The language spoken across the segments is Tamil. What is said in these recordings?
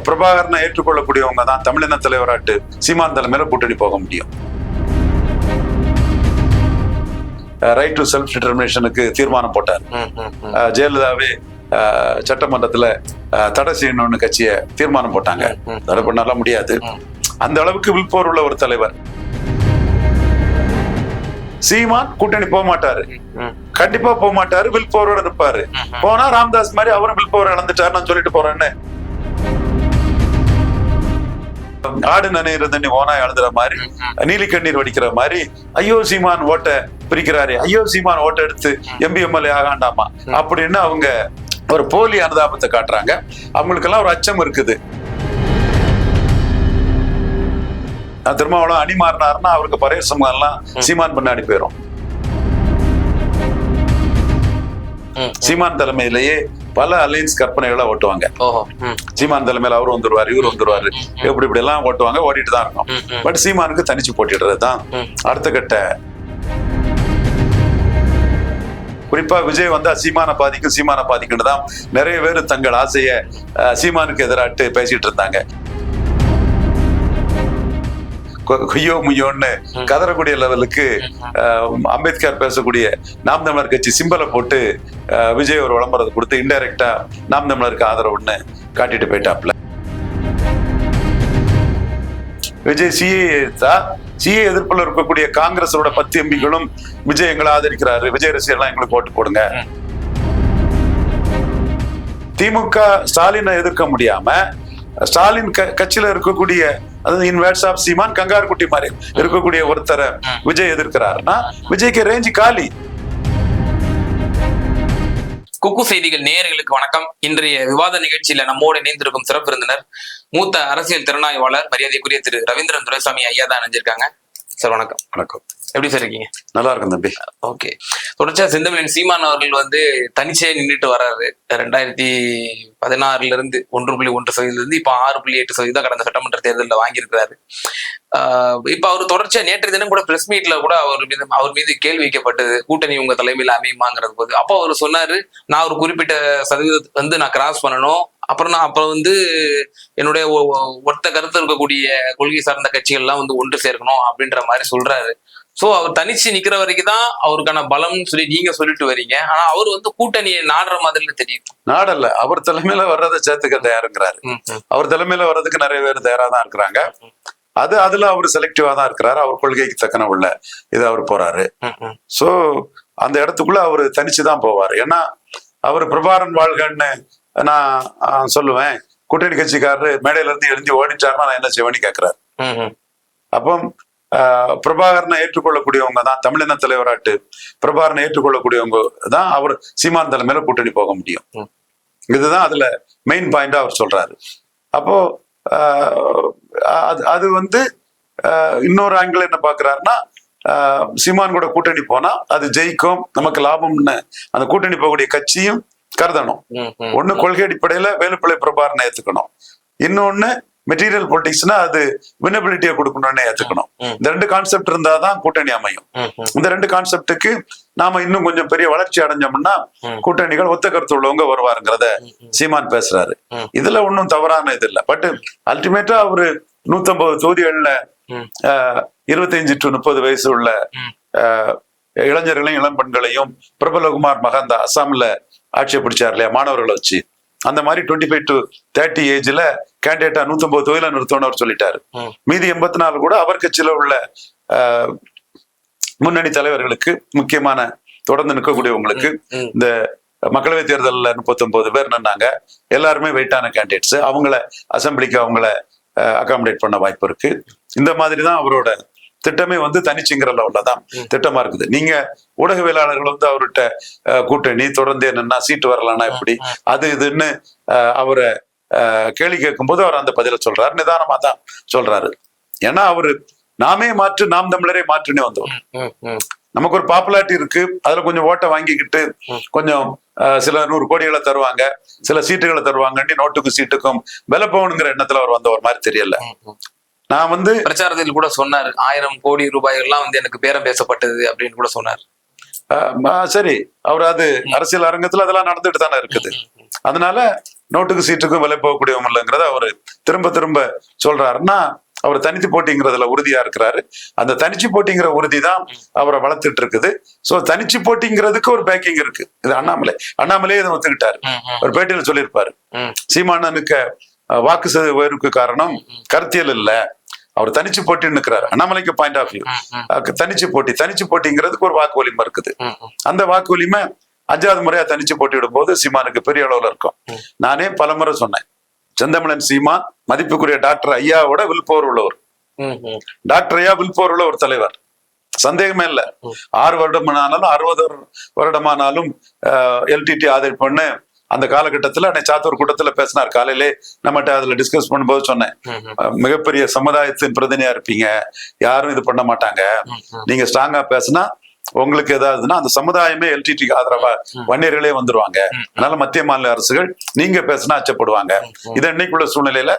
பிரபாகரனை ஏற்றுக்கொள்ளக்கூடியவங்க தான் தமிழின தலைவராட்டு சீமான் தலைமையில கூட்டணி போக முடியும். ரைட் டு செல்ஃப் டிட்டர்மினேஷனுக்கு தீர்மானம் போட்டார். ஜெயலலிதாவே சட்டமன்றத்துல தடை செய்யணும்னு கட்சியை தீர்மானம் போட்டாங்க. தடை பண்ணலாம் முடியாது. அந்த அளவுக்கு வில்போர் உள்ள ஒரு தலைவர். சீமான் கூட்டணி போக மாட்டாரு, கண்டிப்பா போக மாட்டாரு. வில்போரோட இருப்பாரு. போனா ராமதாஸ் மாதிரி அவரும் வில்போர் இழந்துட்டாரு நான் சொல்லிட்டு போறேன்னு. ஆடு நனைகிற தண்ணி ஓனா எழுதுற மாதிரி, நீலி கண்ணீர் வடிக்கிற மாதிரி, ஐயோ சீமான் ஓட்ட பிரிக்கிறாரு, ஐயோ சீமான் ஓட்ட எடுத்து எம்பி எம்எல்ஏ ஆகாண்டாமா அப்படின்னு அவங்க ஒரு போலி அனுதாபத்தை காட்டுறாங்க. அவங்களுக்கெல்லாம் ஒரு அச்சம் இருக்குது. திருமாவளவன் அணி மாறினாருன்னா அவருக்கு பரேசம் எல்லாம் சீமான் பின்னாடி போயிடும். சீமான் தலைமையிலேயே பல அலைன்ஸ் கற்பனைகளை ஓட்டுவாங்க. சீமான் தலைமையில அவரு வந்துருவாரு, இவரு வந்துருவாரு, இப்படி எல்லாம் ஓட்டுவாங்க. ஓடிட்டு தான் இருக்கும். பட் சீமானுக்கு தனிச்சு போட்டிடுறதுதான் அடுத்த கட்ட. குறிப்பா விஜய் வந்தா சீமான பாதிக்குன்னு தான் நிறைய பேர் தங்கள் ஆசைய சீமானுக்கு எதிராட்டு பேசிட்டு இருந்தாங்க. கொய்யோ முய்யோன்னு கதறக்கூடிய லெவலுக்கு அம்பேத்கர் பேசக்கூடிய நாம் தமிழர் கட்சி சிம்பலை போட்டு விஜய் ஒரு விளம்பரத்தை கொடுத்து இன்டைரக்டா நாம் தமிழருக்கு ஆதரவுன்னு காட்டிட்டு போயிட்டாப்ல. விஜய் சிஏ எதிர்ப்புல இருக்கக்கூடிய காங்கிரஸோட 10 எம்பிகளும் விஜய் எங்களை ஆதரிக்கிறாரு, விஜய் ரசிகர்லாம் எங்களுக்கு ஓட்டு போடுங்க. திமுக ஸ்டாலினை எதிர்க்க முடியாம ஸ்டாலின் கட்சியில இருக்கக்கூடிய, அதாவது இன் வேர்ட்ஸ் ஆஃப் சீமான், கங்கார் குட்டி மாதிரி இருக்கக்கூடிய ஒருத்தரை விஜய் எதிர்க்கிறாருன்னா விஜய்க்கு ரேஞ்சு காலி. குக்கு செய்திகள் நேயர்களுக்கு வணக்கம். இன்றைய விவாத நிகழ்ச்சியில நம்மோடு இணைந்திருக்கும் சிறப்பு விருந்தினர் மூத்த அரசியல் திறனாய்வாளர் மரியாதைக்குரிய திரு ரவீந்திரன் துரைசாமி ஐயா தான் இணைஞ்சிருக்காங்க. சார் வணக்கம். வணக்கம். எப்படி சார் இருக்கீங்க? நல்லா இருக்கும் தம்பி. ஓகே. தொடர்ச்சியா செந்தமிழன் சீமான் அவர்கள் தனிச்சே நின்றுட்டு வர்றாரு. 2016 இருந்து 1.1% இப்ப 6.8% கடந்த சட்டமன்ற தேர்தலில் வாங்கியிருக்கிறாரு. இப்ப அவர் தொடர்ச்சியா நேற்று தினம் கூட பிரஸ் மீட்ல கூட அவர் மீது கேள்வி வைக்கப்பட்டது, கூட்டணி உங்க தலைமையில அமையுமாங்கிறது போது. அப்போ அவர் சொன்னாரு, நான் ஒரு குறிப்பிட்ட சதவீதத்தை நான் கிராஸ் பண்ணணும், அப்புறம் என்னுடைய ஒத்த கருத்து இருக்கக்கூடிய கொள்கை சார்ந்த கட்சிகள் எல்லாம் ஒன்று சேர்க்கணும் அப்படின்ற மாதிரி சொல்றாரு. சோ அவர் தனிச்சு நிக்கிற வரைக்கும் தான் அவருக்கான பலம்னு சொல்லி நீங்க சொல்லிட்டு வரீங்க. ஆனா அவர் கூட்டணியை நாடுற மாதிரி தெரியும். நாடல்ல, அவர் தலைமையில வர்றதை சேர்த்துக்க தயாருங்கிறாரு. அவர் தலைமையில வர்றதுக்கு நிறைய பேர் தயாரா தான் இருக்கிறாங்க. அதுல அவர் செலக்டிவா தான் இருக்கிறாரு. அவர் கொள்கைக்கு தக்கன உள்ள இது அவர் போறாரு. சோ அந்த இடத்துக்குள்ள அவரு தனிச்சுதான் போவாரு. ஏன்னா அவர் பிரபாகரன் வாழ்கன்னு நான் சொல்லுவேன், கூட்டணி கட்சிக்காரரு மேடையில இருந்து எழுந்தி ஓடிச்சாருன்னா நான் என்ன செய்வேன்னு கேட்கிறாரு. அப்போ பிரபாகரனை ஏற்றுக்கொள்ளக்கூடியவங்க தான் தமிழின தலைவராட்டு பிரபாகரனை ஏற்றுக்கொள்ளக்கூடியவங்க தான் அவர் சீமான் தலைமையில கூட்டணி போக முடியும். இதுதான் அதுல மெயின் பாயிண்டா அவர் சொல்றாரு. அப்போ அது இன்னொரு ஆங்கிள் என்ன பாக்குறாருன்னா, சீமான் கூட கூட்டணி போனா அது ஜெயிக்கும், நமக்கு லாபம்னு அந்த கூட்டணி போகக்கூடிய கட்சியும் கருதணும். ஒண்ணு கொள்கை அடிப்படையில வேலுப்பிள்ளை பிரபாகரனை ஏத்துக்கணும், இன்னொன்னு மெட்டீரியல் பொலிட்டிக்ஸ்னா அது வினபிலிட்டியை கொடுக்கணும்னு ஏத்துக்கணும். இந்த 2 கான்செப்ட் இருந்தாதான் கூட்டணி அமையும். இந்த 2 கான்செப்டுக்கு நாம இன்னும் கொஞ்சம் பெரிய வளர்ச்சி அடைஞ்சோம்னா கூட்டணிகள் ஒத்த கருத்து உள்ளவங்க வருவாருங்கிறத சீமான் பேசுறாரு. இதுல ஒன்னும் தவறான இது இல்லை. பட் அல்டிமேட்டா அவரு 150 தொகுதிகள்ல 25 to 30 வயசு உள்ள இளைஞர்களையும் இளம் பெண்களையும் பிரபலகுமார் மகாந்தா அசாம்ல ஆட்சியை பிடிச்சார் இல்லையா மாணவர்களை வச்சு, அந்த மாதிரி 25 to 30 ஏஜ்ல கேண்டிடேட்டா 150 தொகுதியில நிறுத்தணும் அவர் சொல்லிட்டாரு. மீதி 84 கூட அவர் கட்சியில உள்ள முன்னணி தலைவர்களுக்கு, முக்கியமான தொடர்ந்து நிற்கக்கூடியவங்களுக்கு, இந்த மக்களவை தேர்தலில் 39 பேர் நின்னாங்க, எல்லாருமே வெயிட்டான கேண்டிடேட்ஸ். அவங்கள அசம்பிளிக்கு அவங்கள அகாமடேட் பண்ண வாய்ப்பு இருக்கு. இந்த மாதிரிதான் அவரோட திட்டமே தனிச்சுங்கிற லெவல்லதான் திட்டமா இருக்குது. நீங்க ஊடகவியலாளர்கள் அவர்கிட்ட கூட்டணி தொடர்ந்து என்னன்னா சீட்டு வரலான்னா எப்படி அது இதுன்னு அவரை கேள்வி கேட்கும் போது அவர் அந்த பதில சொல்றாரு. நிதானமா தான் சொல்றாரு. ஏன்னா அவரு நாமே மாற்று, நாம் தமிழரே மாற்றுன்னு வந்தோம். நமக்கு ஒரு பாப்புலாரிட்டி இருக்கு, அதுல கொஞ்சம் ஓட்டை வாங்கிக்கிட்டு கொஞ்சம் சில 100 கோடிகளை தருவாங்க, சில சீட்டுகளை தருவாங்கன்னு நோட்டுக்கும் சீட்டுக்கும் விலை போகணுங்கிற எண்ணத்துல அவர் வந்த ஒரு மாதிரி தெரியல. நான் பிரச்சாரத்தில் கூட சொன்னாரு, 1000 கோடி ரூபாய்கள்லாம் எனக்கு பேரம் பேசப்பட்டது அப்படின்னு கூட சொன்னார். சரி, அவர் அது அரசியல் அரங்கத்துல அதெல்லாம் நடந்துட்டு தானே இருக்குது. அதனால நோட்டுக்கு சீட்டுக்கும் விலை போகக்கூடியவங்க இல்லைங்கிறத அவர் திரும்ப திரும்ப சொல்றாருன்னா அவர் தனித்து போட்டிங்கிறதுல உறுதியா இருக்கிறாரு. அந்த தனிச்சு போட்டிங்கிற உறுதி தான் அவரை வளர்த்துட்டு இருக்குது. சோ தனிச்சு போட்டிங்கிறதுக்கு ஒரு பேக்கிங் இருக்கு. இது அண்ணாமலையே இதை ஒத்துக்கிட்டாரு. ஒரு பேட்டியில சொல்லியிருப்பாரு, சீமானனுக்கு வாக்கு உயர்வுக்கு காரணம் கருத்தியல் இல்ல, அவர் தனிச்சு போட்டின்னு இருக்கிறாரு. அண்ணாமலைக்கு பாயிண்ட் ஆஃப் வியூ தனிச்சு போட்டிங்கிறதுக்கு ஒரு வாக்கு வலிமை இருக்குது. அந்த வாக்கு வலிமை 5வது முறையா தனிச்சு போட்டியிடும் போது சீமானுக்கு பெரிய அளவுல இருக்கும். நானே பலமுறை சொன்னேன், செந்தமிழன் சீமான் மதிப்புக்குரிய டாக்டர் ஐயாவோட வில்போர் உள்ளவர். டாக்டர் ஐயா வில்போர் உள்ள ஒரு தலைவர், சந்தேகமே இல்ல. 6 வருடமானாலும் 60 வருடமானாலும் எல்டிடி ஆதரிப்புன்னு அந்த காலகட்டத்துல சாத்தூர் கூட்டத்துல பேசினார். காலையிலே நம்மகிட்ட அதுல டிஸ்கஸ் பண்ணும்போது சொன்னேன், மிகப்பெரிய சமுதாயத்தின் பிரதிநிதியா இருப்பீங்க, யாரும் இது பண்ண மாட்டாங்க, நீங்க ஸ்ட்ராங்கா பேசினா உங்களுக்கு ஏதாவதுன்னா அந்த சமுதாயமே எல்டிடிக்கு ஆதரவா வன்னியர்களே வந்துருவாங்க. அதனால மத்திய மாநில அரசுகள் நீங்க பேசினா அச்சப்படுவாங்க. இது இன்னைக்குள்ள சூழ்நிலையில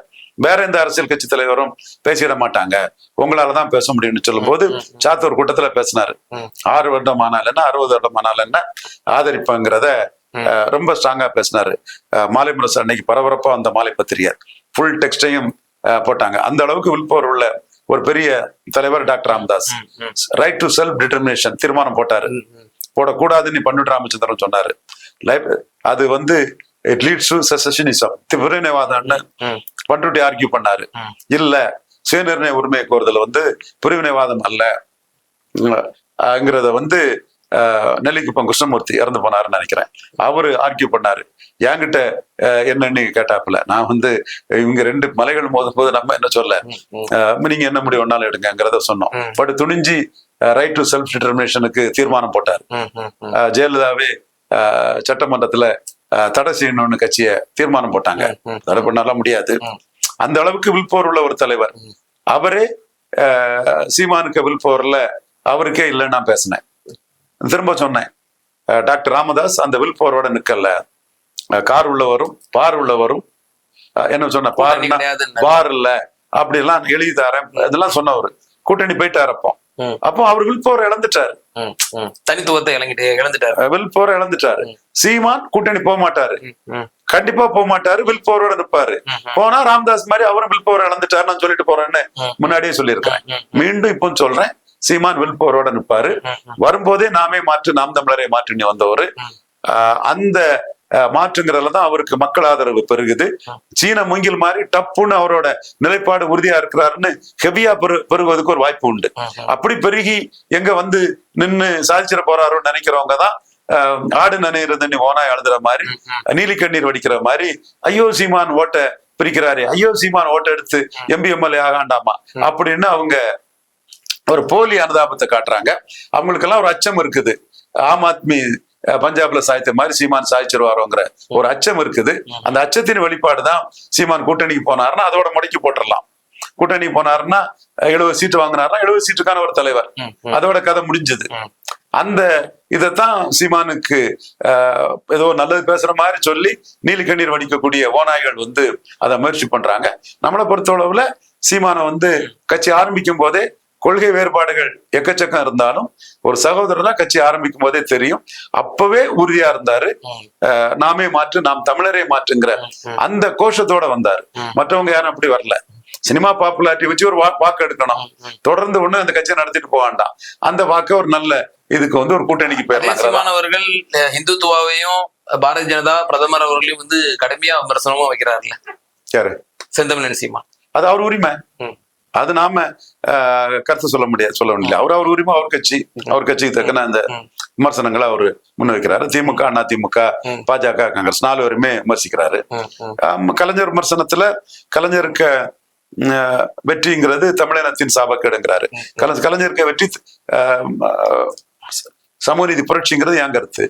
வேற எந்த அரசியல் கட்சி தலைவரும் பேசிட மாட்டாங்க, உங்களாலதான் பேச முடியும்னு சொல்லும் போது சாத்தூர் கூட்டத்துல பேசினாரு. 6 வருடம் ஆனாலும் என்ன 60 வருடம் ஆனாலும் என்ன ஆதரிப்புங்கிறத ரொம்ப ஸ்ட்ராங்கா பேசினாரு. மாலை முரசு அன்னைக்கு பரபரப்பா அந்த மாலை பத்திரிகை ஃபுல் டெக்ஸ்டையும் போட்டாங்க. அந்த அளவுக்கு வில்போர் உள்ள ஒரு பெரிய தலைவர் doctor Ramadoss. Right to self determination தீர்மானம் போட்டாரு. போடக்கூடாதுன்னு பன்ருட்டி ராமச்சந்திரன் சொன்னாரு. அது இட் லீட்ஸ் டு செசஷனிசம், பிரிவினைவாதம்னு பன்ருட்டி ஆர்கியூ பண்ணாரு. இல்ல, சுயநிர்ணய உரிமை கோருதல் பிரிவினைவாதம் அல்லங்கிறத நெல்லிக்குப்பம் கிருஷ்ணமூர்த்தி இறந்து போனாருன்னு நினைக்கிறேன், அவரு ஆர்கியூ பண்ணாரு. என்கிட்ட என்னன்னு கேட்டாப்புல, நான் இவங்க 2 மலைகள் மோதும் போது நம்ம என்ன சொல்ல, நீங்க என்ன முடிவு ஒன்னாலும் எடுங்கிறத சொன்னோம். பட் துணிஞ்சி ரைட் டு செல்ஃப் டிட்டர்மினேஷனுக்கு தீர்மானம் போட்டாரு. ஜெயலலிதாவே சட்டமன்றத்துல தடை செய்யணும்னு கட்சிய தீர்மானம் போட்டாங்க. தடை பண்ணாலாம் முடியாது. அந்த அளவுக்கு வில்போர் உள்ள ஒரு தலைவர். அவரே சீமானுக்கு வில்போர்ல அவருக்கே இல்லைன்னு நான் பேசினேன். திரும்ப சொன்னேன், டாக்டர் ராமதாஸ் அந்த வில்போரோட நிக்கல, கார் உள்ளவரும் பார் உள்ளவரும் என்ன சொன்ன பார் இல்ல அப்படி எல்லாம் எழுதி தரேன் இதெல்லாம் சொன்னவரு. கூட்டணி போயிட்டாரு. அப்போ அவர் வில்போரை இழந்துட்டாரு, தனித்துவத்தை இழந்துட்டாரு, வில்போரை இழந்துட்டாரு. சீமான் கூட்டணி போக மாட்டாரு, கண்டிப்பா போக மாட்டாரு, வில்போரோட நிப்பாரு. போனா ராமதாஸ் மாதிரி அவரும் வில்போரை இழந்துட்டாரு நான் சொல்லிட்டு போறேன்னு முன்னாடியே சொல்லியிருக்கேன். மீண்டும் இப்போ சொல்றேன், சீமான் வில்போரோட நிற்பாரு. வரும்போதே நாம் தமிழரை மாற்றி வந்தவரு. அந்த மாற்றுங்கிறதுலதான் அவருக்கு மக்கள் ஆதரவு பெருகுது. சீன மூங்கில் மாதிரி டப்புன்னு அவரோட நிலைப்பாடு உறுதியா இருக்கிறாருன்னு ஹெவியா பெருகுவதற்கு ஒரு வாய்ப்பு உண்டு. அப்படி பெருகி எங்க நின்னு சாதிச்சிட போறாருன்னு நினைக்கிறவங்க தான் ஆடு நனையிறது தண்ணி ஓனா எழுதுற மாதிரி, நீலி கண்ணீர் வடிக்கிற மாதிரி, ஐயோ சீமான் ஓட்ட பிரிக்கிறாரு, ஐயோ சீமான் ஓட்ட எடுத்து எம்பி எம்எல்ஏ ஆகாண்டாமா அப்படின்னு அவங்க ஒரு போலி அனுதாபத்தை காட்டுறாங்க. அவங்களுக்கெல்லாம் ஒரு அச்சம் இருக்குது. ஆம் ஆத்மி பஞ்சாப்ல சாய்த்த மாதிரி சீமான் சாய்ச்சிருவாரோங்கிற ஒரு அச்சம் இருக்குது. அந்த அச்சத்தின் வெளிப்பாடுதான் சீமான் கூட்டணிக்கு போனாருன்னா அதோட முடக்கி போட்டுடலாம். கூட்டணிக்கு போனாருன்னா 70 சீட்டு வாங்கினாருன்னா 70 சீட்டுக்கான ஒரு தலைவர், அதோட கதை முடிஞ்சது. அந்த இதைத்தான் சீமானுக்கு ஏதோ நல்லது பேசுற மாதிரி சொல்லி நீலி கண்ணீர் வடிக்கக்கூடிய ஓநாய்கள் அதை முயற்சி பண்றாங்க. நம்மளை பொறுத்தளவுல சீமானை கட்சி ஆரம்பிக்கும் போதே கொள்கை வேறுபாடுகள் எக்கச்சக்கம் இருந்தாலும் ஒரு சகோதரனா கட்சி ஆரம்பிக்கும் போதே தெரியும். அப்பவே உறுதியா இருந்தாரு. நாமே மாற்று, நாம் தமிழரே மாற்றுங்கிற அந்த கோஷத்தோட வந்தாரு. மற்றவங்க யாரும் அப்படி வரல. சினிமா பாப்புலாரிட்டி வச்சு ஒரு வாக்கு எடுக்கணும், தொடர்ந்து ஒண்ணு அந்த கட்சியை நடத்திட்டு போவாண்டாம். அந்த வாக்கு ஒரு நல்ல இதுக்கு ஒரு கூட்டணிக்கு போயிடலாம். அவர்கள் இந்துத்துவாவையும் பாரதிய ஜனதா பிரதமர் அவர்களையும் கடுமையா விமர்சனமும் வைக்கிறாருல்ல யாரு, செந்தமிழன் சீமான். அது அவர் உரிமை, அது நாம கருத்து சொல்ல முடியல. அவர் உரிமை, அவர் கட்சிக்கு தக்கன அந்த விமர்சனங்களை அவரு முன்வைக்கிறாரு. திமுக, அண்ணா திமுக, பாஜக, காங்கிரஸ் 4 பேருமே விமர்சிக்கிறாரு. கலைஞர் விமர்சனத்துல கலைஞருக்கு வெற்றிங்கிறது தமிழினத்தின் சாபக்கேடுங்கிறாரு. கலைஞருக்கு வெற்றி சமூக நீதி புரட்சிங்கிறது என் கருத்து.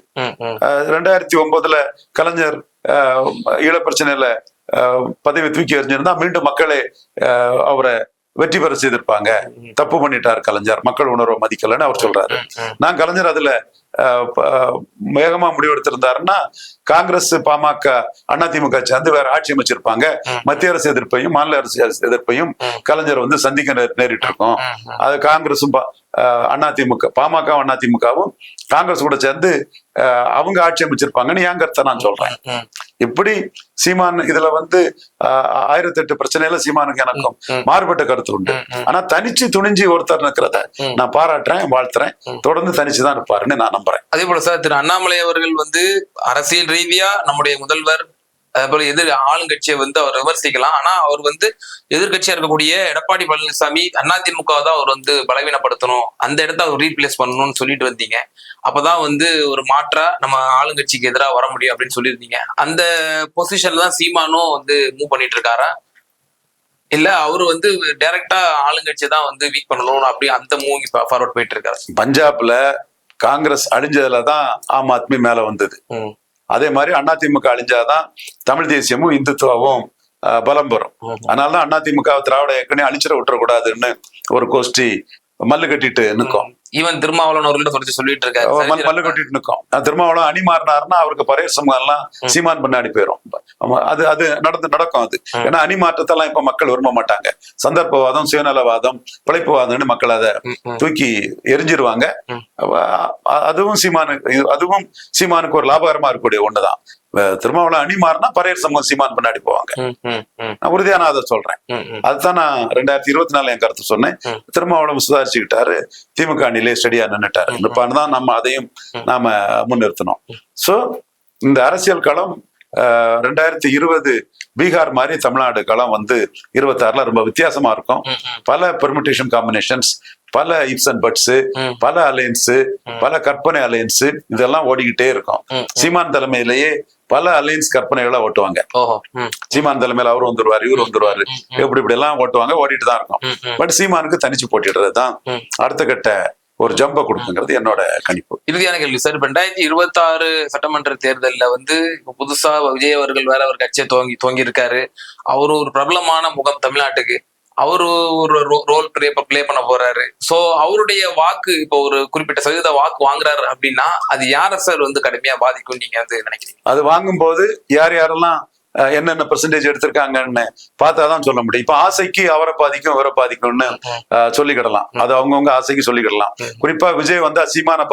2009 கலைஞர் ஈழப்பிரச்சனையில பதவி தூக்கி எறிஞ்சிருந்தா மீண்டும் மக்களே அவரை வெற்றி பெற செய்திருப்பாங்க. தப்பு பண்ணிட்டார் கலைஞர், மக்கள் உணர்வை மதிக்கலன்னு அவர் சொல்றாரு. நான் கலைஞர் அதுல வேகமா முடிவெடுத்திருந்தாருன்னா காங்கிரஸ், பாமக, அதிமுக சேர்ந்து வேற ஆட்சி அமைச்சிருப்பாங்க. மத்திய அரசு எதிர்ப்பையும் மாநில அரசு எதிர்ப்பையும் கலைஞர் சந்திக்க நேரிட்டு இருக்கும். அது காங்கிரசும் அதிமுக, பாமகவும் அதிமுகவும் காங்கிரஸ் கூட சேர்ந்து அவங்க ஆட்சி அமைச்சிருப்பாங்கன்னு என் கருத்தை நான் சொல்றேன். எப்படி சீமான் இதுல வந்து 1008 பிரச்சனையில சீமானுக்கு எனக்கும் மாறுபட்ட கருத்து உண்டு. ஆனா தனிச்சு துணிஞ்சு ஒருத்தர் இருக்கிறத நான் பாராட்டுறேன், வாழ்த்துறேன். தொடர்ந்து தனிச்சுதான் இருப்பாருன்னு நான் நம்புறேன். அதே போல சார் திரு அண்ணாமலை அவர்கள் வந்து அரசியல் ரீதியா நம்முடைய முதல்வர் அதே போல ஆளுங்கட்சியை வந்து அவர் விமர்சிக்கலாம். ஆனா அவர் வந்து எதிர்கட்சியா இருக்கக்கூடிய எடப்பாடி பழனிசாமி அதிமுக தான் அவர் வந்து பலவீனப்படுத்தணும், அந்த இடத்த அவர் ரீப்ளேஸ் பண்ணணும்னு சொல்லிட்டு வந்தீங்க. அப்பதான் வந்து ஒரு மாற்றா நம்ம ஆளுங்கட்சிக்கு எதிராக வர முடியும் அப்படின்னு சொல்லியிருந்தீங்க. அந்த பொசிஷன்ல தான் சீமானும் வந்து மூவ் பண்ணிட்டு இருக்காரா, இல்ல அவரு வந்து டைரக்டா ஆளுங்கட்சியை தான் வந்து வீக் பண்ணணும் அப்படி அந்த மூவ் ஃபார்வர்ட் போயிட்டு இருக்காரு? பஞ்சாப்ல காங்கிரஸ் அழிஞ்சதுலதான் ஆம் ஆத்மி மேல வந்தது. அதே மாதிரி அதிமுக அழிஞ்சாதான் தமிழ் தேசியமும் இந்துத்துவாவும் பலம் பெறும். அதனாலதான் அதிமுக திராவிட இயக்கமே அழிச்சிட விட்டுறக்கூடாதுன்னு ஒரு கோஷ்டி மல்லு கட்டிட்டு நிற்கும். ஈவன் திருமாவளவன் அவர்கள்ட்ட தொடர்ச்சி சொல்லிட்டு இருக்காரு, மல்லு கட்டிட்டு நிற்கும். திருமாவளவன் அணி மாறினாருன்னா அவருக்கு பரைய சமூகம் எல்லாம் சீமான் பின்னாடி போயிடும். அது நடக்கும். அது ஏன்னா அணி மாற்றத்தெல்லாம் இப்ப மக்கள் விரும்ப மாட்டாங்க. சந்தர்ப்பவாதம், சுயநலவாதம், பிழைப்புவாதம்னு மக்கள் அதை தூக்கி எரிஞ்சிருவாங்க. அதுவும் சீமானுக்கு ஒரு லாபகரமா இருக்கக்கூடிய ஒண்ணுதான். திருமாவளவன் அணி மாறினா பரையர் சமூகம் சீமான் பின்னாடி போவாங்க. நான் உறுதியா நான் அதை சொல்றேன். அதுதான் நான் 2024 என் கருத்து சொன்னேன். திருமாவளவன் சுதாரிச்சுக்கிட்டாரு, திமுக அணிலே ஸ்டடியா நின்னுட்டாரு. தான் நம்ம அதையும் நாம முன்னிறுத்தணும். சோ இந்த அரசியல் களம் 2020 பீகார் மாதிரி தமிழ்நாடு களம் வந்து 26ல ரொம்ப வித்தியாசமா இருக்கும். பல பெர்முடேஷன் காம்பினேஷன்ஸ், பல இப்ஸ் அண்ட் பட்ஸ், பல அலையன்ஸ், பல கற்பனை அலையன்ஸ், இதெல்லாம் ஓடிக்கிட்டே இருக்கும். சீமான் தலைமையிலேயே பல அலையன்ஸ் கற்பனைகளை ஓட்டுவாங்க. சீமான் தலைமையில அவரு வந்துருவாரு, இவரு வந்துருவாரு, இப்படி எல்லாம் ஓட்டுவாங்க, ஓடிட்டு தான் இருக்கும். பட் சீமானுக்கு தனிச்சு போட்டிடுறதுதான் அடுத்த கட்ட ஒரு ஜம்ப கொடுக்குங்கிறது என்னோட கணிப்பு. இறுதியான கேள்வி சார், 2026 சட்டமன்ற தேர்தல்ல வந்து புதுசா விஜய் அவர்கள் வேற ஒரு கட்சியை துவங்கி இருக்காரு. அவரு ஒரு பிரபலமான முகம் தமிழ்நாட்டுக்கு, அவரு ஒரு ரோல் பிளே பண்ண போறாரு. சோ அவருடைய வாக்கு இப்போ ஒரு குறிப்பிட்ட சதவீத வாக்கு வாங்குறாரு அப்படின்னா அது யார சார் வந்து கடுமையா பாதிக்கும் நீங்க வந்து நினைக்கிறீங்க? அது வாங்கும் போது யாரெல்லாம் என்னென்ன பெர்சன்டேஜ் எடுத்திருக்காங்கன்னு பார்த்தாதான் சொல்ல முடியும். இப்ப ஆசைக்கு அவரை பாதிக்கும் இவரை பாதிக்கும்னு சொல்லிக்கிடலாம். அது அவங்கவுங்க ஆசைக்கு சொல்லிக்கிடலாம். குறிப்பா விஜய் வந்து சீமான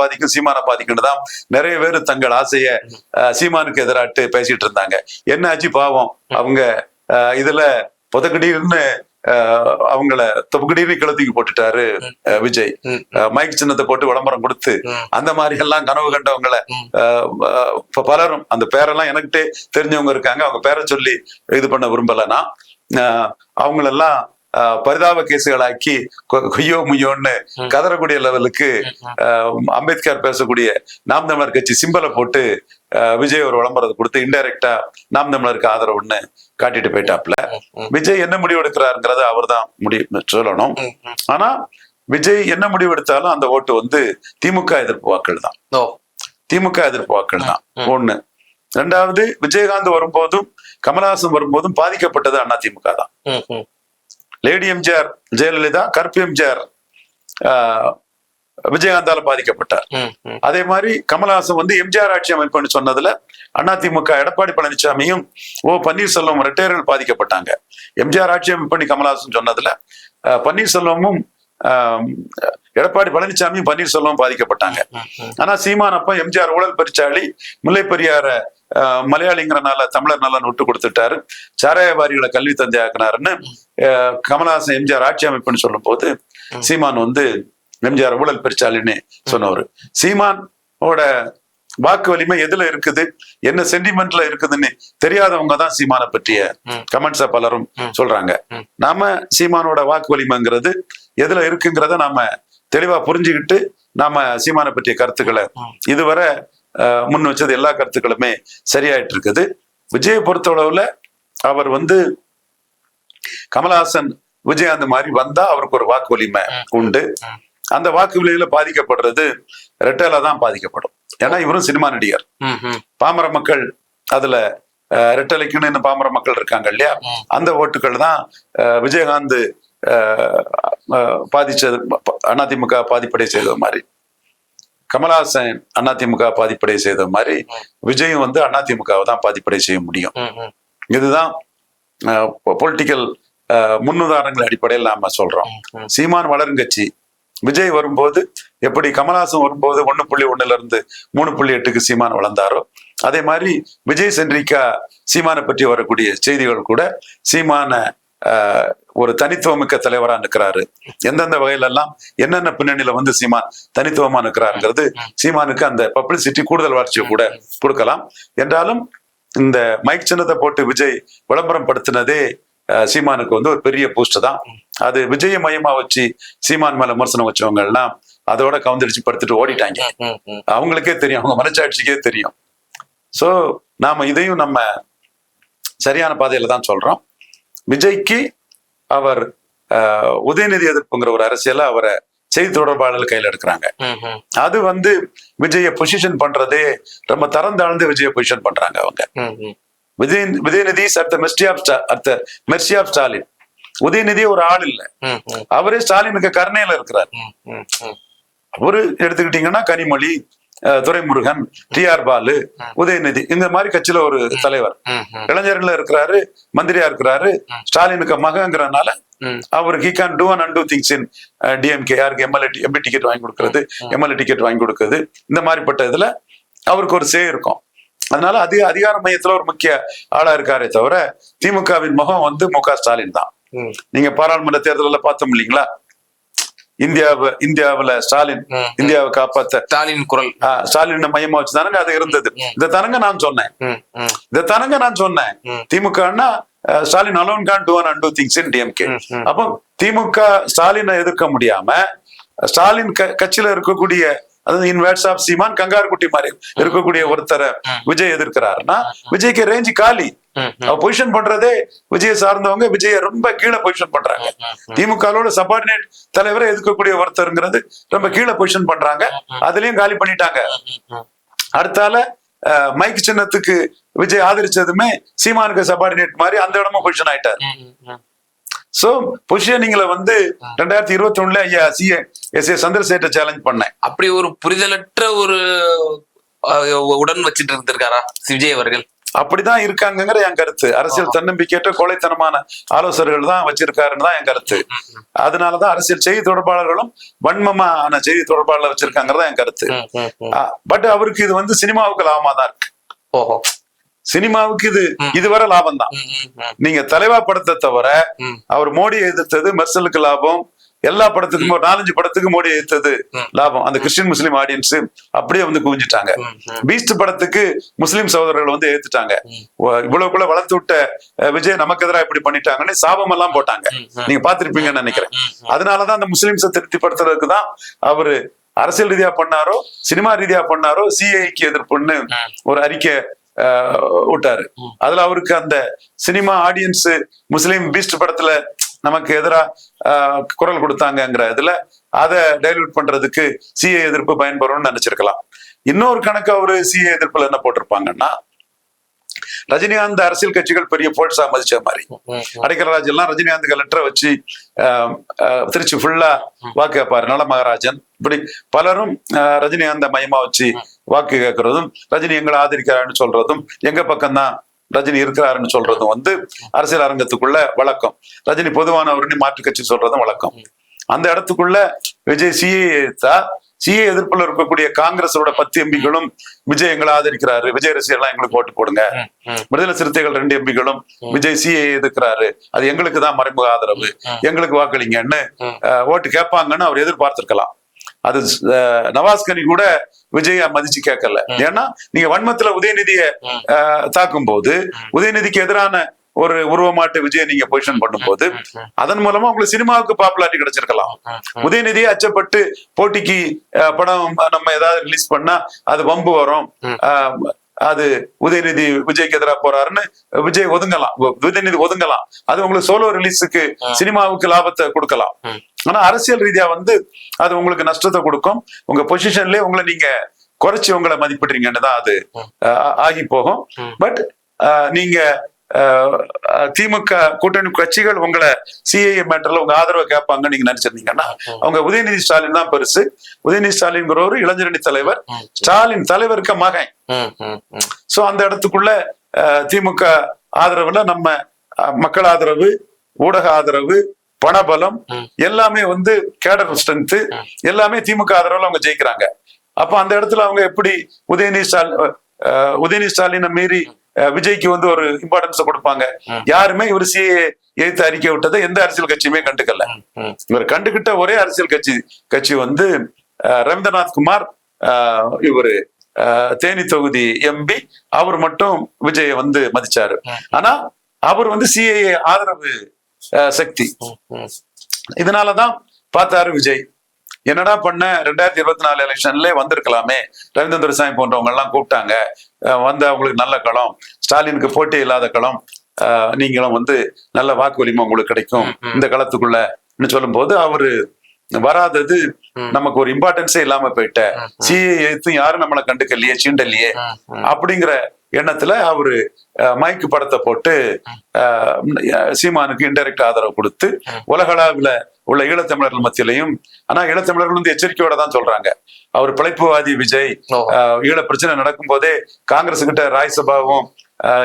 பாதிக்கும்னு தான் நிறைய பேர் தங்கள் ஆசைய சீமானுக்கு எதிராட்டு பேசிட்டு இருந்தாங்க. என்ன ஆச்சு பாவம், அவங்க இதுல புதக்கடின்னு அவங்கள தொகுதியை கிளத்திக்கு போட்டுட்டாரு விஜய். மைக் சின்னத்தை போட்டு விளம்பரம் கொடுத்து அந்த மாதிரி எல்லாம் கனவு கண்டவங்களை பலரும், அந்த பேரெல்லாம் எனக்கிட்டே தெரிஞ்சவங்க இருக்காங்க, அவங்க பேரை சொல்லி இது பண்ண விரும்பலன்னா அவங்களெல்லாம் பரிதாப கேசுகளாக்கி கொய்யோ முய்யோன்னு கதறக்கூடிய லெவலுக்கு அம்பேத்கர் பேசக்கூடிய நாம் தமிழர் கட்சி சிம்பலை போட்டு விஜய் ஒரு விளம்பரத்தை கொடுத்து இன்டைரக்டா நாம் தமிழருக்கு ஆதரவுன்னு காட்டிட்டு போயிட்டாப்ல. விஜய் என்ன முடிவு எடுக்கிறாருங்கிறத அவர் தான் சொல்லணும். ஆனா விஜய் என்ன முடிவு எடுத்தாலும் அந்த ஓட்டு வந்து திமுக எதிர்ப்பு வாக்கள் தான். திமுக எதிர்ப்பு வாக்கள் தான் ஒண்ணு. ரெண்டாவது, விஜயகாந்த் வரும்போதும் கமலஹாசன் வரும்போதும் பாதிக்கப்பட்டது அதிமுக தான். லேடி எம்ஜிஆர் ஜெயலலிதா, கருப்பு எம்ஜிஆர் விஜயகாந்தால பாதிக்கப்பட்டார். அதே மாதிரி கமலஹாசன் வந்து எம்ஜிஆர் ஆட்சி அமைப்புன்னு சொன்னதுல அதிமுக எடப்பாடி பழனிசாமியும் பன்னீர்செல்வம் ரெட்டையர்கள் பாதிக்கப்பட்டாங்க. எம்ஜிஆர் ஆட்சி அமைப்பு கமலஹாசன் சொன்னதுல பன்னீர்செல்வமும் எடப்பாடி பழனிசாமியும் பன்னீர்செல்வம் பாதிக்கப்பட்டாங்க. ஆனா சீமான் அப்ப எம்ஜிஆர் ஊழல் பெருச்சாளி, முல்லை பெரியார மலையாளிங்கிறனால தமிழர் நலன் விட்டு கொடுத்துட்டாரு, சாராயவாரிகளை கல்வி தந்தை ஆக்கினாருன்னு கமலஹாசன் எம்ஜிஆர் ஆட்சி அமைப்புன்னு சொல்லும் போது சீமான் வந்து எம்ஜிஆர் ஊழல் பெருச்சாளின்னு சொன்னவர். சீமானோட வாக்கு வலிமை எதுல இருக்குது, என்ன சென்டிமெண்ட்ல இருக்குதுன்னு தெரியாதவங்க தான் சீமானை பற்றிய கமெண்ட்ஸ பலரும் சொல்றாங்க. நாம சீமானோட வாக்கு வலிமைங்கிறது எதுல இருக்குங்கிறத நாம தெளிவா புரிஞ்சுக்கிட்டு நாம சீமானை பற்றிய கருத்துக்களை இதுவரை முன் வச்சது எல்லா கருத்துக்களுமே சரியாயிட்டு இருக்குது. விஜயை பொறுத்தளவுல அவர் வந்து கமலஹாசன் விஜயகாந்த் மாதிரி வந்தா அவருக்கு ஒரு வாக்கு வலிமை உண்டு. அந்த வாக்கு வலிமையில பாதிக்கப்படுறது ரெட்டையில தான் பாதிக்கப்படும். ஏன்னா இவரும் சினிமா நடிகர். பாமர மக்கள் அதுல ரெட்டலைக்குன்னு பாமர மக்கள் இருக்காங்க இல்லையா, அந்த ஓட்டுகள் தான் விஜயகாந்த் பாதிச்சது, அதிமுக பாதிப்படை செய்த மாதிரி, கமலஹாசன் அதிமுக பாதிப்படை செய்த மாதிரி விஜயும் வந்து அதிமுகவை தான் பாதிப்படை செய்ய முடியும். இதுதான் பொலிட்டிக்கல் முன்னுதாரணங்கள் அடிப்படையில் நாம சொல்றோம். சீமான் வளருங்கட்சி, விஜய் வரும்போது எப்படி கமலஹாசன் வரும்போது 1.1 இருந்து 3.8க்கு சீமான் வளர்ந்தாரோ அதே மாதிரி விஜய் சென்றிக்கா சீமானை பற்றி வரக்கூடிய செய்திகள் கூட சீமான ஒரு தனித்துவமிக்க தலைவரா நிற்கிறாரு, எந்தெந்த வகையில எல்லாம் என்னென்ன பின்னணியில வந்து சீமான் தனித்துவமா நிற்கிறாருங்கிறது சீமானுக்கு அந்த பப்ளிசிட்டி கூடுதல் வளர்ச்சியை கூட கொடுக்கலாம். என்றாலும் இந்த மைக் சின்னத்தை போட்டு விஜய் விளம்பரம் படுத்தினதே சீமானுக்கு வந்து ஒரு பெரிய பூஸ்ட் தான். அது விஜய மையமா வச்சு சீமான் மேல விமர்சனம் வச்சவங்க எல்லாம் அதோட கவுந்தடிச்சு படுத்துட்டு ஓடிட்டாங்க. அவங்களுக்கே தெரியும், அவங்க மனச்சாட்சிக்கே தெரியும். சோ நாம இதையும் நம்ம சரியான பாதையில தான் சொல்றோம். விஜய்க்கு அவர் உதயநிதி எதிர்ப்புங்கிற ஒரு அரசியல அவரை செய்தி தொடர்பாளர்கள் கையில எடுக்கிறாங்க. அது வந்து விஜய பொசிஷன் பண்றதே ரொம்ப தரம் தாழ்ந்து விஜய பொசிஷன் பண்றாங்க அவங்க. Udhayanidhi at the mercy of Stalin. Udhayanidhi ஒரு ஆள் இல்ல, அவரே ஸ்டாலினுக்கு கருணையில இருக்கிறார். அவரு எடுத்துக்கிட்டீங்கன்னா கனிமொழி, துரைமுருகன், டி.ஆர். பாலு, உதயநிதி, இந்த மாதிரி கட்சியில ஒரு தலைவர். இளைஞர்கள் இருக்கிறாரு, மந்திரியா இருக்கிறாரு. ஸ்டாலினுக்கு மகங்கிறனால அவருக்கு he can do and undo things in DMK. யாருக்கு எம்எல்ஏ டிக்கெட் வாங்கி கொடுக்கறது, எம்எல்ஏ டிக்கெட் வாங்கி கொடுக்கறது, இந்த மாதிரிப்பட்ட இதுல அவருக்கு ஒரு சே இருக்கும். அதனால அதிகார மையத்துல ஒரு முக்கிய ஆளா இருக்காரே தவிர திமுகவின் முகம் வந்து மு.க. ஸ்டாலின் தான். நீங்க பாராளுமன்ற தேர்தலில் பார்த்தோம் இல்லைங்களா, இந்தியாவுல ஸ்டாலின் இந்தியாவை காப்பாத்த ஸ்டாலின் குரல், ஸ்டாலின் மையமா வச்சுதானங்க அது இருந்தது. இந்த தனங்க நான் சொன்னேன் திமுகன்னா Stalin alone can do and undo things in DMK. அப்போ திமுக ஸ்டாலினை எதிர்க்க முடியாம ஸ்டாலின் கட்சியில இருக்கக்கூடிய, அதாவது in words of Seeman, kangaroo குட்டி மாதிரி இருக்கக்கூடிய ஒருத்தரை விஜய் எதிர்க்கிறாருன்னா விஜய்க்கு ரேஞ்சு காலி. பொசிஷன் பண்றதே விஜய சார்ந்தவங்க விஜய ரொம்ப கீழே பொசிஷன் பண்றாங்க. திமுகவோட சபார்டினேட் தலைவரை எதிர்க்கக்கூடிய ஒருத்தருங்கிறது ரொம்ப கீழே பொசிஷன் பண்றாங்க. அதுலயும் காலி பண்ணிட்டாங்க. அடுத்தால மைக் சின்னத்துக்கு விஜய் ஆதரிச்சதுமே சீமானுக்கு சபார்டினேட் மாதிரி அந்த இடமும் பொசிஷன் ஆயிட்டாரு. சோ பொசிஷனிங்ல வந்து 2021 ஐயா CA சந்திரசேகர் சேலஞ்ச் பண்ணேன். அப்படி ஒரு புரிதலற்ற ஒரு உடன் வச்சுட்டு இருந்திருக்காரா விஜய் அவர்கள்? அப்படிதான் இருக்காங்கிற என் கருத்து. அரசியல் தன்னம்பிக்கையற்ற கோழைத்தனமான ஆலோசகர்கள் தான் வச்சிருக்காருன்னு தான் என் கருத்து. அதனாலதான் அரசியல் செய்தி தொடர்பாளர்களும் வன்மமான செய்தி தொடர்பாளர் வச்சிருக்காங்கிறதா என் கருத்து. பட் அவருக்கு இது வந்து சினிமாவுக்கு லாபமா தான் இருக்கு. சினிமாவுக்கு இதுவரை லாபம் தான். நீங்க தலைவா படத்தை தவிர அவர் மோடியை எதிர்த்தது மெர்சலுக்கு லாபம். எல்லா படத்துக்கும் ஒரு 4-5 படத்துக்கு மோடி எதிர்த்தது லாபம். அந்த கிறிஸ்டின் முஸ்லீம் ஆடியன்ஸ் அப்படியே வந்து குவிஞ்சிட்டாங்க. பீஸ்ட் படத்துக்கு முஸ்லீம் சகோதரர்கள் வந்து எதிர்த்துட்டாங்க. இவ்வளவுக்குள்ள வளர்த்து விட்ட விஜய் நமக்கு எதிராக இப்படி பண்ணிட்டாங்கன்னு சாபம் எல்லாம் போட்டாங்க. நீங்க பாத்திருப்பீங்கன்னு நினைக்கிறேன். அதனாலதான் அந்த முஸ்லீம்ஸை திருப்திப்படுத்துறதுக்கு தான் அவரு அரசியல் ரீதியா பண்ணாரோ சினிமா ரீதியா பண்ணாரோ சிஏக்கு எதிர்ப்புன்னு ஒரு அறிக்கை விட்டாரு. அதுல அவருக்கு அந்த சினிமா ஆடியன்ஸ் முஸ்லீம் பீஸ்ட் படத்துல நமக்கு எதிரா குரல் கொடுத்தாங்கிற இதுல அதை டைல்யூட் பண்றதுக்கு சிஏ எதிர்ப்பு பயன்படும்னு நினைச்சிருக்கலாம். இன்னொரு கணக்கு அவரு சிஏ எதிர்ப்புல என்ன போட்டிருப்பாங்கன்னா, ரஜினிகாந்த் அரசியல் கட்சிகள் பெரிய போல்ஸா மதிச்ச மாதிரி அடைக்கலராஜ் எல்லாம் ரஜினிகாந்துக்கு லெட்டரை வச்சு திருச்சி ஃபுல்லா வாக்கு கேட்பாரு. நல மகாராஜன் இப்படி பலரும் ரஜினிகாந்த மையமா வச்சு வாக்கு கேட்கறதும் ரஜினி எங்களை ஆதரிக்கிறாருன்னு சொல்றதும் எங்க பக்கம்தான் ரஜினி இருக்கிறாருன்னு சொல்றதும் வந்து அரசியல் அரங்கத்துக்குள்ள வழக்கம். ரஜினி பொதுவானவர்னு மாற்று கட்சி சொல்றதும் வழக்கம். அந்த இடத்துக்குள்ள விஜய் சிஏ எதிர்ப்புல இருக்கக்கூடிய காங்கிரஸோட 10 எம்பிகளும் விஜய் எங்களை ஆதரிக்கிறாரு, விஜய் ரசிகர்லாம் எங்களுக்கு ஓட்டு போடுங்க, விடுதலை சிறுத்தைகள் 2 எம்பிகளும் விஜய் சிஏ எதிர்க்கிறாரு, அது எங்களுக்கு தான் மறைமுக ஆதரவு, எங்களுக்கு வாக்களிங்கன்னு ஓட்டு கேட்பாங்கன்னு அவர் எதிர்பார்த்திருக்கலாம். அது நவாஸ்கனி கூட விஜய மதிச்சு கேட்கல. ஏன்னா நீங்க வன்மத்துல உதயநிதிய தாக்கும் போது உதயநிதிக்கு எதிரான ஒரு உருவமாட்டு விஜய் நீங்க பொசிஷன் பண்ணும் போது அதன் மூலமா உங்களுக்கு சினிமாவுக்கு பாப்புலாரிட்டி கிடைச்சிருக்கலாம். உதயநிதியை அச்சப்பட்டு போட்டிக்கு படம் நம்ம ஏதாவது ரிலீஸ் பண்ணா அது வம்பு வரும், அது உதயநிதி விஜய்க்கு எதிராக போறாருன்னு விஜய் உதயநிதி ஒதுங்கலாம். அது உங்களுக்கு சோலோ ரிலீஸுக்கு சினிமாவுக்கு லாபத்தை கொடுக்கலாம். ஆனா அரசியல் ரீதியா வந்து அது உங்களுக்கு நஷ்டத்தை கொடுக்கும். உங்க பொசிஷன்லயே உங்களை நீங்க குறைச்சி உங்களை மதிப்பிடுறீங்கன்னு தான் அது ஆகி போகும். பட் நீங்க திமுக கூட்டணி கட்சிகள் உங்களை சிஏஏ மேட்டர்ல உங்க ஆதரவை கேட்பாங்க நீங்க நினைச்சிருந்தீங்கன்னா அவங்க உதயநிதி ஸ்டாலின் தான் பெருசு. உதயநிதி ஸ்டாலின்ங்கிற ஒரு இளைஞரணி தலைவர், ஸ்டாலின் தலைவருக்கு மகன். சோ அந்த இடத்துக்குள்ள திமுக ஆதரவுல நம்ம மக்கள் ஆதரவு, ஊடக ஆதரவு, பணபலம் எல்லாமே வந்து கேடர் ஸ்ட்ரென்த் எல்லாமே திமுக ஆதரவுல அவங்க ஜெயிக்கிறாங்க. அப்ப அந்த இடத்துல அவங்க எப்படி உதயநிதி ஸ்டாலின் உதயநிதி ஸ்டாலினை மீறி விஜய்க்கு வந்து ஒரு இம்பார்ட்டன்ஸ் கொடுப்பாங்க. யாருமே இவர் சிஏ எதிர்த்து அறிக்கை விட்டதை எந்த அரசியல் கட்சியுமே கண்டுக்கல. இவர் கண்டுகிட்ட ஒரே அரசியல் கட்சி வந்து ரவீந்திரநாத் குமார், இவரு தேனி தொகுதி எம்பி, அவர் மட்டும் விஜயை வந்து மதிச்சாரு. ஆனா அவர் வந்து சிஏஏ ஆதரவு சக்தி. இதனாலதான் பார்த்தாரு விஜய், என்னடா பண்ண 2024 எலெக்ஷன்ல வந்திருக்கலாமே, ரவீந்திரன் துரைசாமி போன்றவங்க எல்லாம் கூப்பிட்டாங்க, வந்து அவங்களுக்கு நல்ல களம், ஸ்டாலினுக்கு போட்டி இல்லாத களம், நீங்களும் வந்து நல்ல வாக்கு வலிமை உங்களுக்கு கிடைக்கும் இந்த களத்துக்குள்ள சொல்லும் போது அவரு வராதது நமக்கு ஒரு இம்பார்ட்டன்ஸே இல்லாம போயிட்ட, சிஏ யாரும் நம்மளை கண்டுக்கலையே, சீண்டலையே அப்படிங்கிற எண்ணத்துல அவரு மைக்கு படத்தை போட்டு சீமானுக்கு இன்டைரக்ட் ஆதரவு கொடுத்து உலகளவில் உள்ள ஈழத்தமிழர்கள் மத்தியிலையும், ஆனா ஈழத்தமிழர்கள் வந்து எச்சரிக்கையோட தான் சொல்றாங்க, அவர் பிழைப்புவாதி விஜய், ஈழ பிரச்சனை நடக்கும் போதே காங்கிரஸ் கிட்ட ராஜ்சபாவும்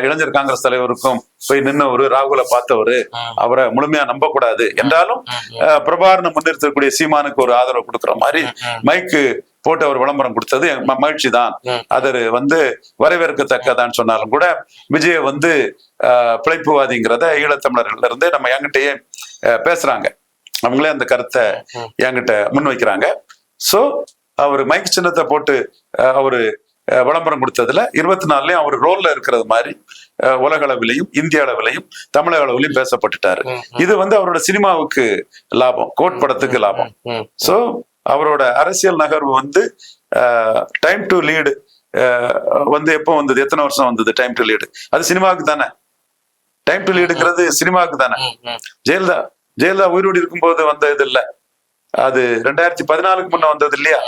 இளைஞர் காங்கிரஸ் தலைவருக்கும் போய் நின்னவரு, ராகுலை பார்த்தவரு, அவரை முழுமையா நம்ப கூடாது என்றாலும் பிரபாகரனை முன்னிறுத்தக்கூடிய சீமானுக்கு ஒரு ஆதரவு கொடுக்குற மாதிரி மைக்கு போட்டு அவர் விளம்பரம் கொடுத்தது மகிழ்ச்சி தான். அது வந்து வரவேற்கத்தக்கதான்னு சொன்னாலும் கூட விஜய வந்து பிழைப்புவாதிங்கிறத ஈழத்தமிழர்கள்ல இருந்து நம்ம என்கிட்டயே பேசுறாங்க, அவங்களே அந்த கருத்தை என்கிட்ட முன்வைக்கிறாங்க. சோ அவரு மைக் சின்னத்தை போட்டு அவரு விளம்பரம் கொடுத்ததுல 24லயும் அவர் ரோல்ல இருக்கிறது மாதிரி உலக அளவிலையும் இந்திய அளவிலையும் தமிழக அளவிலையும் பேசப்பட்டுட்டாரு. இது வந்து அவரோட சினிமாவுக்கு லாபம், கோட் படத்துக்கு லாபம். சோ அவரோட அரசியல் நகர்வு வந்து டைம் டு லீடு வந்து எப்போ வந்தது, எத்தனை வருஷம் வந்தது டைம் டு லீடு? அது சினிமாவுக்கு தானே. டைம் டு லீடுங்கிறது சினிமாவுக்கு தானே. ஜெயலலிதா உயிரோடு இருக்கும்போது வந்தது இல்ல, அது 2014க்கு முன்ன வந்தது இல்லையா?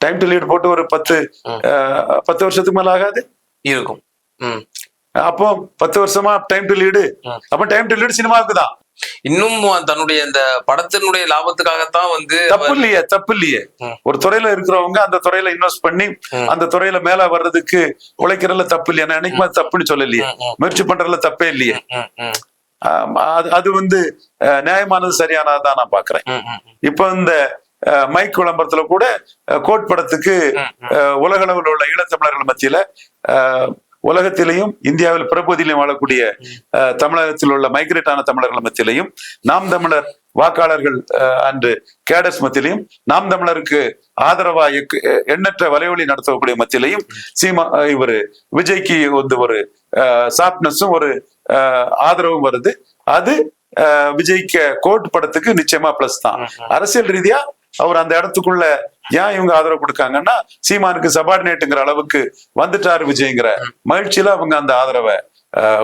டைம் டு லீடு போட்டு ஒரு 10 வருஷத்துக்கு மேல ஆகாது இருக்கும். அப்போ 10 வருஷமா டைம் டு லீடு, அப்ப டைம் டு லீடு சினிமாவுக்கு தான். இன்னும் தன்னுடைய இந்த படத்தினுடைய லாபத்துக்காகத்தான் வந்து தப்பு இல்லையே. ஒரு துறையில இருக்கிறவங்க அந்த துறையில இன்வெஸ்ட் பண்ணி அந்த துறையில மேல வர்றதுக்கு உழைக்கிறதுல தப்பு இல்லையா? நான் என்னைக்குமே தப்புன்னு சொல்லலையே, முயற்சி பண்றதுல தப்பே இல்லையே. அது வந்து நியாயமானது, சரியானதான் நான் பாக்குறேன். இப்ப இந்த மைக் விளம்பரத்துல கூட கோட் படத்துக்கு உலக அளவில் உள்ள ஈழத்தமிழர்கள் மத்தியில, உலகத்திலையும் இந்தியாவில் பிறப்பகுதியிலும் வாழக்கூடிய தமிழகத்தில் உள்ள மைக்ரேட் ஆன தமிழர்கள் மத்தியிலையும், நாம் தமிழர் வாக்காளர்கள் அன்று கேடர்ஸ் மத்தியிலையும், நாம் தமிழருக்கு ஆதரவா எண்ணற்ற வலைவலி நடத்தக்கூடிய மத்தியிலையும் இவரு விஜய்க்கு வந்து ஒரு சாப்ட்னஸும் ஒரு ஆதரவும் வருது. அது விஜய்க்கு கோட் படத்துக்கு நிச்சயமா பிளஸ் தான். அரசியல் ரீதியா அவர் அந்த இடத்துக்குள்ள ஏன் இவங்க ஆதரவு கொடுக்காங்கன்னா, சீமானுக்கு சபார்டினேட்டுங்கிற அளவுக்கு வந்துட்டாரு விஜய்ங்கிற மகிழ்ச்சியில அவங்க அந்த ஆதரவை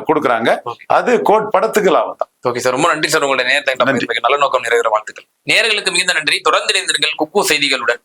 கொடுக்குறாங்க. அது கோட் படத்துக்கு லாபம் தான். ஓகே சார், ரொம்ப நன்றி சார். உங்களுடைய நேரத்தை நல்ல நோக்கம் நிறைவேற வாழ்த்துக்கள். நேயர்களுக்கு மிகுந்த நன்றி. தொடர்ந்து இணைந்திருங்கள் குக்கு செய்திகளுடன்.